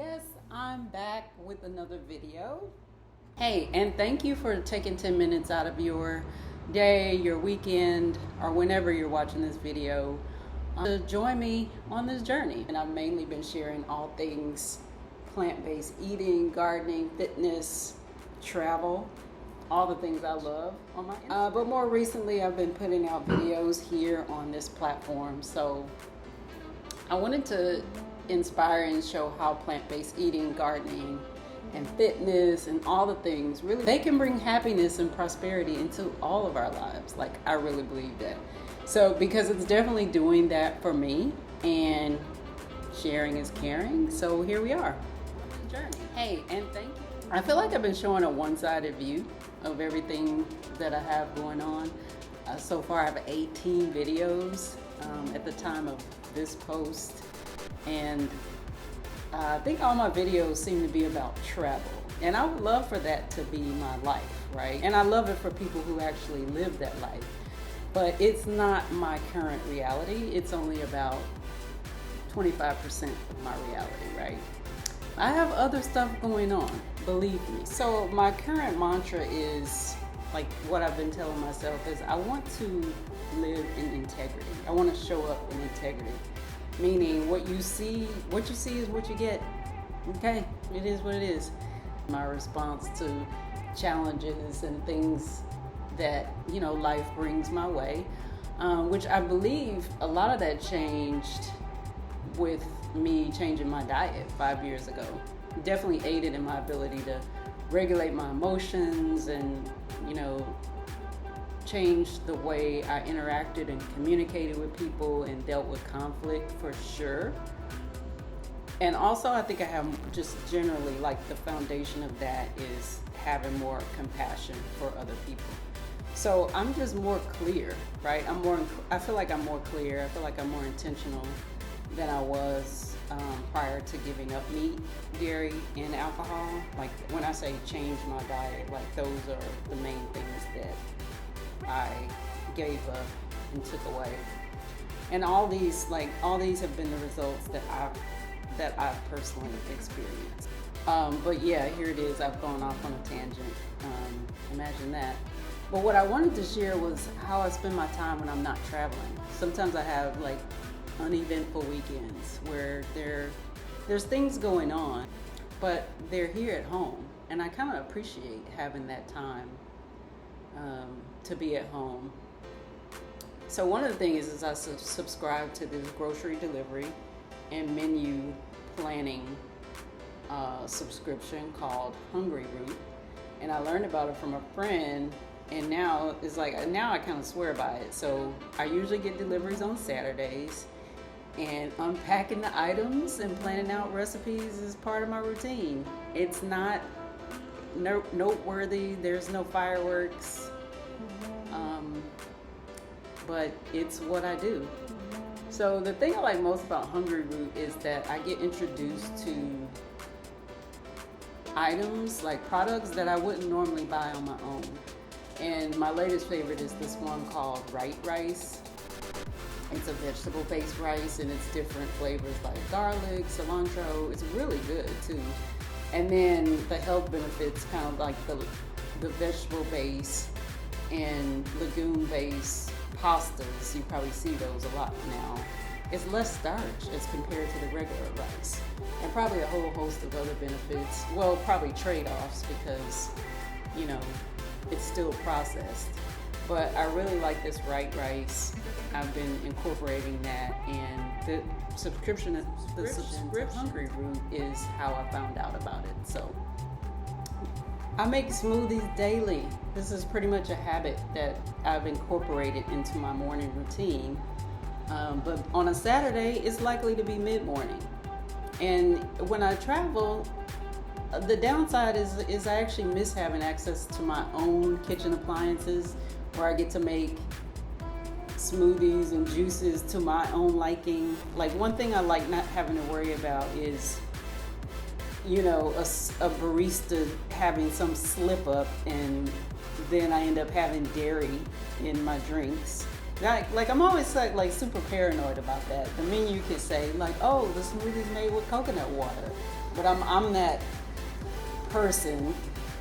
Yes, I'm back with another video. Hey, and thank you for taking 10 minutes out of your day, your weekend, or whenever you're watching this video to join me on this journey. And I've mainly been sharing all things plant-based eating, gardening, fitness, travel, all the things I love on my Instagram. But more recently, I've been putting out videos here on this platform. So I wanted to inspire and show how plant-based eating, gardening, and fitness and all the things really they can bring happiness and prosperity into all of our lives. Like, I really believe that. So because it's definitely doing that for me, and sharing is caring. So here we are. Journey. Hey, and thank you. I feel like I've been showing a one-sided view of everything that I have going on. So far I have 18 videos at the time of this post. And I think all my videos seem to be about travel. And I would love for that to be my life, right? And I love it for people who actually live that life. But it's not my current reality. It's only about 25% of my reality, right? I have other stuff going on, believe me. So my current mantra is, like what I've been telling myself, is I want to live in integrity. I want to show up in integrity. Meaning what you see is what you get. Okay, it is what it is. My response to challenges and things that, life brings my way, which I believe a lot of that changed with me changing my diet 5 years ago. Definitely aided in my ability to regulate my emotions and, changed the way I interacted and communicated with people and dealt with conflict for sure. And also I think I have just generally, like, the foundation of that is having more compassion for other people. So I'm just more clear, right? I feel like I'm more clear. I feel like I'm more intentional than I was prior to giving up meat, dairy, and alcohol. Like, when I say change my diet, like, those are the main things that I gave up and took away. And all these have been the results that I've personally experienced. But yeah, here it is. I've gone off on a tangent. Imagine that. But what I wanted to share was how I spend my time when I'm not traveling. Sometimes I have like uneventful weekends where there's things going on, but they're here at home. And I kind of appreciate having that time to be at home. So one of the things is I subscribe to this grocery delivery and menu planning subscription called Hungry Root, and I learned about it from a friend, and now I kind of swear by it. So I usually get deliveries on Saturdays, and unpacking the items and planning out recipes is part of my routine. It's not noteworthy, there's no fireworks, but it's what I do. So the thing I like most about Hungry Root is that I get introduced to items, like products that I wouldn't normally buy on my own. And my latest favorite is this one called Right Rice. It's a vegetable-based rice, and it's different flavors like garlic, cilantro. It's really good too. And then the health benefits, kind of like the vegetable base and legume base pastas. You probably see those a lot now. It's less starch as compared to the regular rice, and probably a whole host of other benefits. Well, probably trade-offs because, it's still processed. But I really like this Right Rice. I've been incorporating that, and the subscription to Hungry Root is how I found out about it. So I make smoothies daily. This is pretty much a habit that I've incorporated into my morning routine. But on a Saturday, it's likely to be mid-morning. And when I travel, the downside is I actually miss having access to my own kitchen appliances, where I get to make smoothies and juices to my own liking. Like, one thing I like not having to worry about is, a barista having some slip up, and then I end up having dairy in my drinks. Like I'm always like super paranoid about that. The menu could say like, oh, the smoothie's made with coconut water. But I'm that person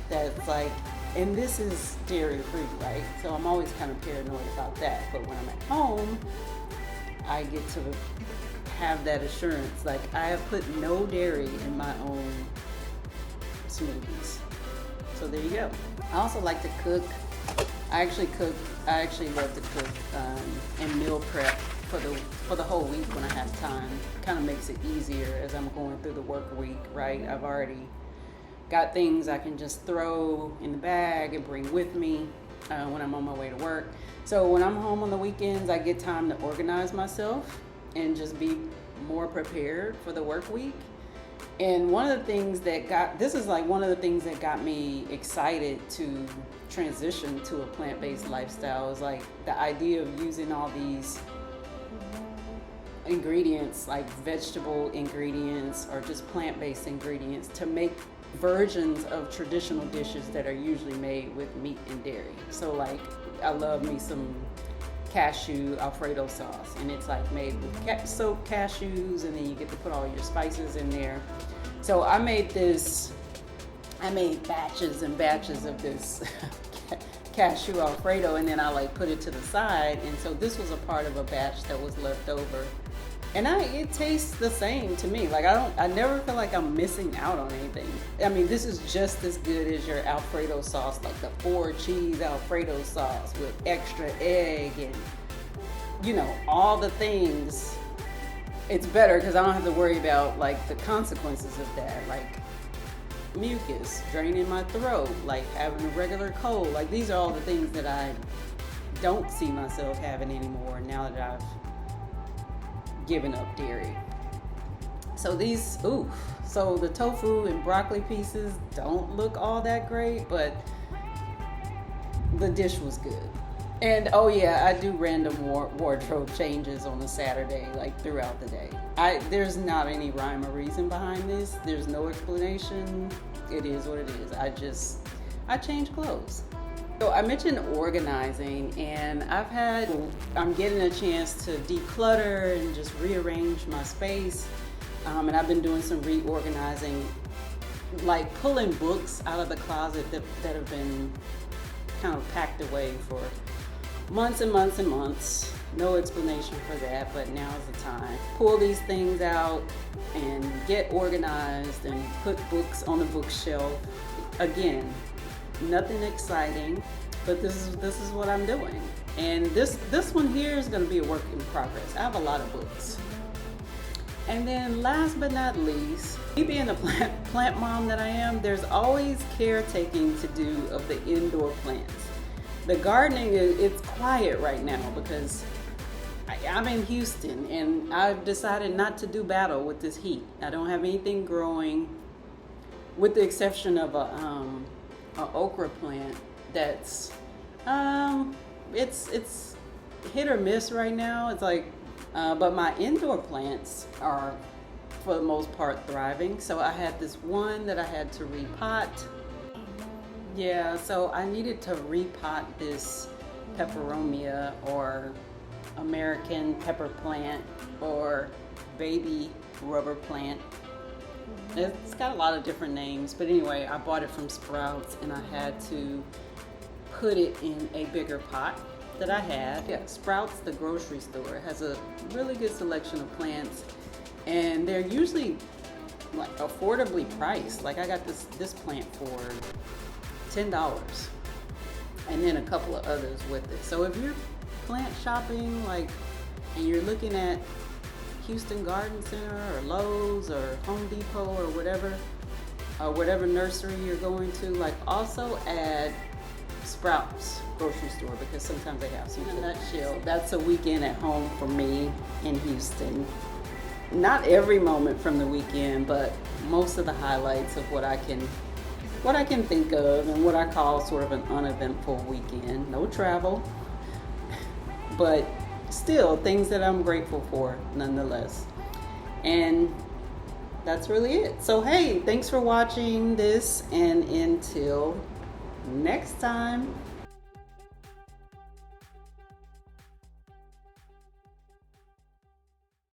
that's like, and this is dairy free, right? So I'm always kind of paranoid about that. But when I'm at home, I get to have that assurance. Like, I have put no dairy in my own smoothies. So there you go. I also like to cook. I actually love to cook and meal prep for the whole week when I have time. Kind of makes it easier as I'm going through the work week, right? I've already got things I can just throw in the bag and bring with me when I'm on my way to work. So when I'm home on the weekends, I get time to organize myself and just be more prepared for the work week. And one of the things that got me excited to transition to a plant-based lifestyle is like the idea of using all these ingredients, like vegetable ingredients or just plant-based ingredients, to make versions of traditional dishes that are usually made with meat and dairy. So like, I love me some cashew Alfredo sauce, and it's like made with soaked cashews, and then you get to put all your spices in there. So I made batches and batches of this cashew Alfredo, and then I like put it to the side. And so this was a part of a batch that was left over, and it tastes the same to me. Like, I never feel like I'm missing out on anything. I mean, this is just as good as your Alfredo sauce, like the 4 cheese Alfredo sauce with extra egg and, you know, all the things. It's better because I don't have to worry about like the consequences of that, like mucus draining my throat, like having a regular cold. Like, these are all the things that I don't see myself having anymore now that I've given up dairy. So so the tofu and broccoli pieces don't look all that great, but the dish was good. And oh yeah, I do random wardrobe changes on a Saturday, like throughout the day. There's not any rhyme or reason behind this. There's no explanation. It is what it is. I change clothes. So I mentioned organizing, and I'm getting a chance to declutter and just rearrange my space. And I've been doing some reorganizing, like pulling books out of the closet that have been kind of packed away for months and months and months. No explanation for that, but now is the time. Pull these things out and get organized and put books on the bookshelf. Again, nothing exciting, but this is what I'm doing. And this one here is going to be a work in progress. I have a lot of books. And then last but not least, me being a plant mom that I am, there's always caretaking to do of the indoor plants. The gardening, it's quiet right now because I'm in Houston, and I've decided not to do battle with this heat. I don't have anything growing, with the exception of a okra plant that's it's hit or miss right now. It's like, but my indoor plants are for the most part thriving. So I had this one that I had to repot. Yeah, so I needed to repot this peperomia or American pepper plant or baby rubber plant. It's got a lot of different names, but anyway, I bought it from Sprouts, and I had to put it in a bigger pot that I had. Yeah, Sprouts, the grocery store, has a really good selection of plants, and they're usually like affordably priced. Like, I got this plant for $10, and then a couple of others with it. So if you're plant shopping, like, and you're looking at Houston Garden Center or Lowe's or Home Depot or whatever nursery you're going to, like, also add Sprouts grocery store, because sometimes they have some. In a nutshell, that's a weekend at home for me in Houston. Not every moment from the weekend, but most of the highlights of what I can think of, and what I call sort of an uneventful weekend. No travel, but still things that I'm grateful for nonetheless. And that's really it. So hey, thanks for watching this, and until next time.